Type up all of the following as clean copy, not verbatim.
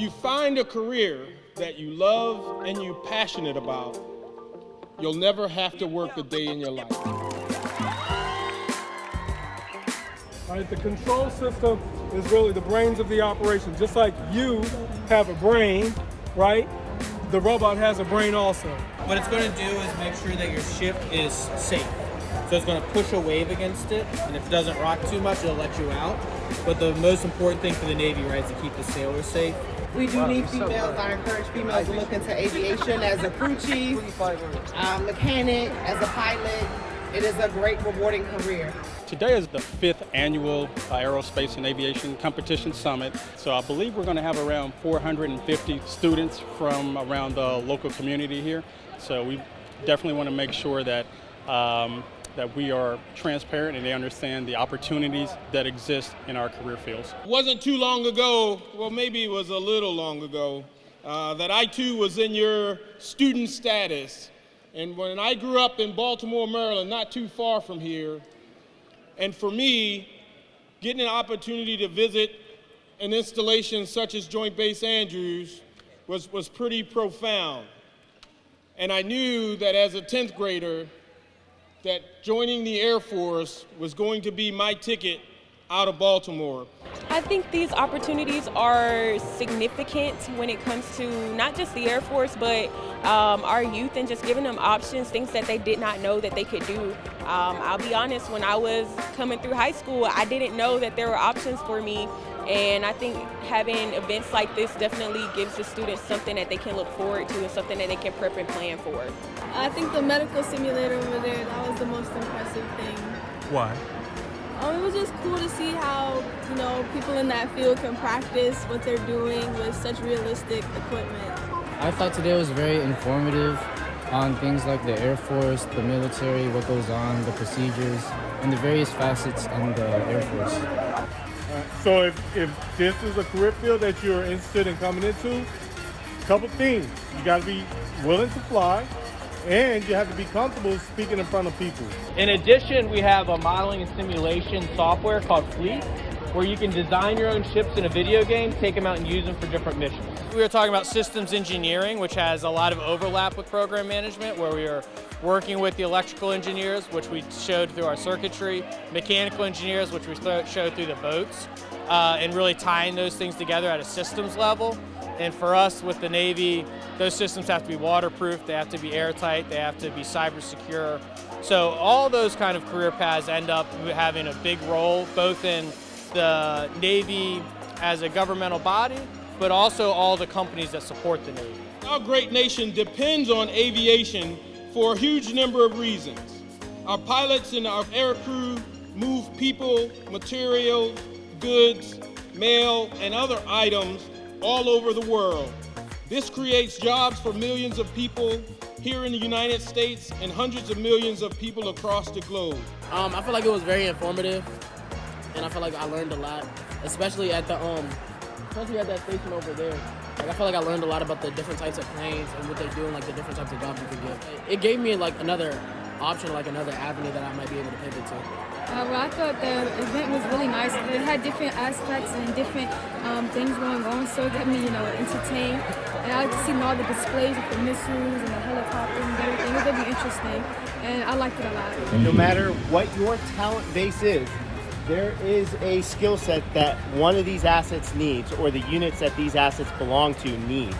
you find a career that you love and you're passionate about, you'll never have to work a day in your life. All right, the control system is really the brains of the operation. Just like you have a brain, right? The robot has a brain also. What it's going to do is make sure that your ship is safe. So it's going to push a wave against it, and if it doesn't rock too much, it'll let you out. But the most important thing for the Navy, right, is to keep the sailors safe. We do need females. I encourage females to look into aviation as a crew chief, mechanic, as a pilot. It is a great, rewarding career. Today is the 5th annual Aerospace and Aviation Competition Summit. So I believe we're going to have around 450 students from around the local community here. So we definitely want to make sure that that we are transparent and they understand the opportunities that exist in our career fields. It wasn't too long ago, well maybe it was a little long ago, that I too was in your student status. And when I grew up in Baltimore, Maryland, not too far from here, and for me, getting an opportunity to visit an installation such as Joint Base Andrews was pretty profound. And I knew that as a 10th grader, that joining the Air Force was going to be my ticket out of Baltimore. I think these opportunities are significant when it comes to not just the Air Force, but our youth, and just giving them options, things that they did not know that they could do. I'll be honest, when I was coming through high school, I didn't know that there were options for me. And I think having events like this definitely gives the students something that they can look forward to and something that they can prep and plan for. I think the medical simulator over there, that was the most impressive thing. Why? It was just cool to see how, people in that field can practice what they're doing with such realistic equipment. I thought today was very informative on things like the Air Force, the military, what goes on, the procedures, and the various facets in the Air Force. So if this is a career field that you're interested in coming into, a couple things. You got to be willing to fly, and you have to be comfortable speaking in front of people. In addition, we have a modeling and simulation software called Fleet, where you can design your own ships in a video game, take them out and use them for different missions. We were talking about systems engineering, which has a lot of overlap with program management, where we are working with the electrical engineers, which we showed through our circuitry, mechanical engineers, which we showed through the boats, and really tying those things together at a systems level. And for us with the Navy, those systems have to be waterproof, they have to be airtight, they have to be cyber secure. So all those kind of career paths end up having a big role, both in the Navy as a governmental body, but also all the companies that support the Navy. Our great nation depends on aviation for a huge number of reasons. Our pilots and our air crew move people, materials, goods, mail, and other items all over the world. This creates jobs for millions of people here in the United States and hundreds of millions of people across the globe. I feel like it was very informative, and I feel like I learned a lot, especially at that station over there. Like, I feel like I learned a lot about the different types of planes and what they're doing, like the different types of jobs you could get. It gave me like another option, like another avenue that I might be able to pivot to. Well, I thought the event was really nice. It had different aspects and different things going on, so it kept me, entertained. And I like to see all the displays of the missiles and the helicopters and everything. It was really interesting, and I liked it a lot. No matter what your talent base is, there is a skill set that one of these assets needs, or the units that these assets belong to needs.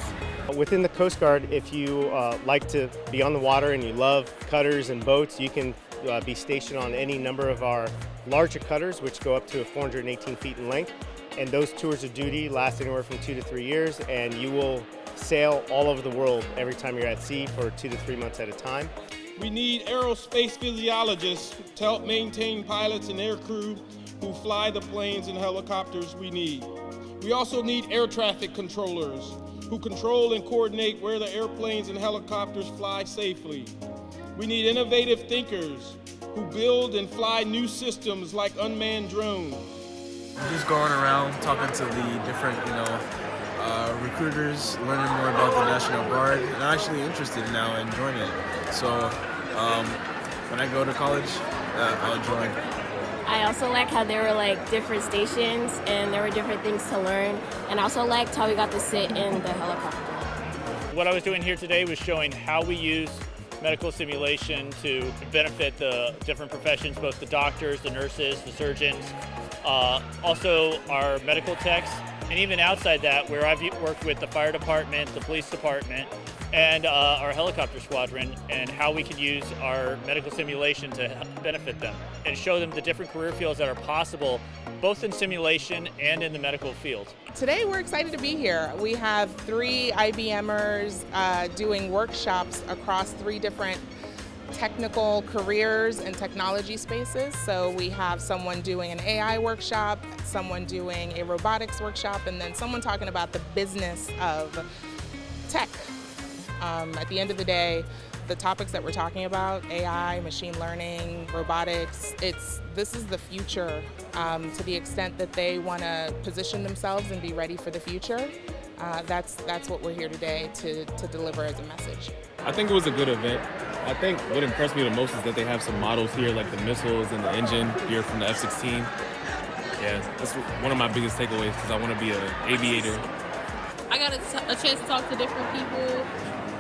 Within the Coast Guard, if you like to be on the water and you love cutters and boats, you can be stationed on any number of our larger cutters, which go up to 418 feet in length. And those tours of duty last anywhere from 2 to 3 years, and you will sail all over the world every time you're at sea for 2 to 3 months at a time. We need aerospace physiologists to help maintain pilots and air crew who fly the planes and helicopters we need. We also need air traffic controllers who control and coordinate where the airplanes and helicopters fly safely. We need innovative thinkers who build and fly new systems like unmanned drones. Just going around talking to the different, recruiters, learning more about the National Guard, and I'm actually interested now in joining it. So when I go to college, I'll join. I also liked how there were like different stations and there were different things to learn. And I also liked how we got to sit in the helicopter. What I was doing here today was showing how we use medical simulation to benefit the different professions, both the doctors, the nurses, the surgeons, also our medical techs, and even outside that, where I've worked with the fire department, the police department, and our helicopter squadron, and how we can use our medical simulation to benefit them and show them the different career fields that are possible, both in simulation and in the medical field. Today we're excited to be here. We have 3 IBMers doing workshops across 3 different technical careers and technology spaces. So we have someone doing an AI workshop, someone doing a robotics workshop, and then someone talking about the business of tech. At the end of the day, the topics that we're talking about, AI, machine learning, robotics, this is the future to the extent that they want to position themselves and be ready for the future. That's what we're here today to deliver as a message. I think it was a good event. I think what impressed me the most is that they have some models here, like the missiles and the engine here from the F-16. Yeah, that's one of my biggest takeaways because I want to be an aviator. I got a chance to talk to different people,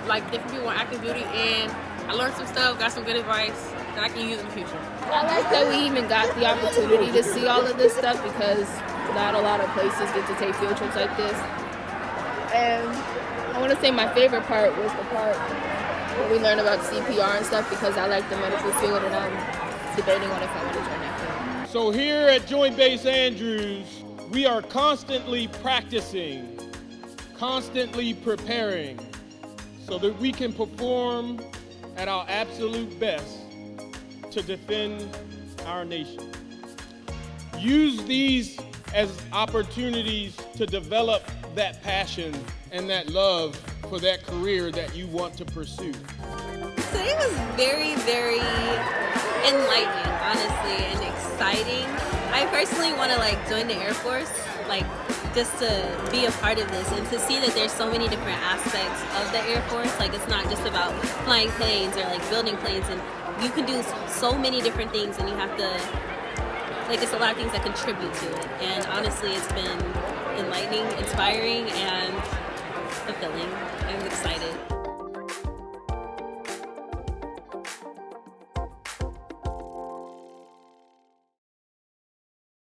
like different people in active duty, and I learned some stuff, got some good advice that I can use in the future. I like that we even got the opportunity to see all of this stuff because not a lot of places get to take field trips like this. And I want to say my favorite part was the part where we learned about CPR and stuff because I like the medical field and I'm debating on if I want to join that field. So here at Joint Base Andrews, we are constantly practicing, constantly preparing so that we can perform at our absolute best to defend our nation. Use these as opportunities to develop that passion and that love for that career that you want to pursue. Today was very, very enlightening, honestly, and exciting. I personally want to join the Air Force, just to be a part of this and to see that there's so many different aspects of the Air Force. It's not just about flying planes or building planes, and you can do so many different things, and you have to, it's a lot of things that contribute to it. And honestly, it's been enlightening, inspiring, and fulfilling. I'm excited.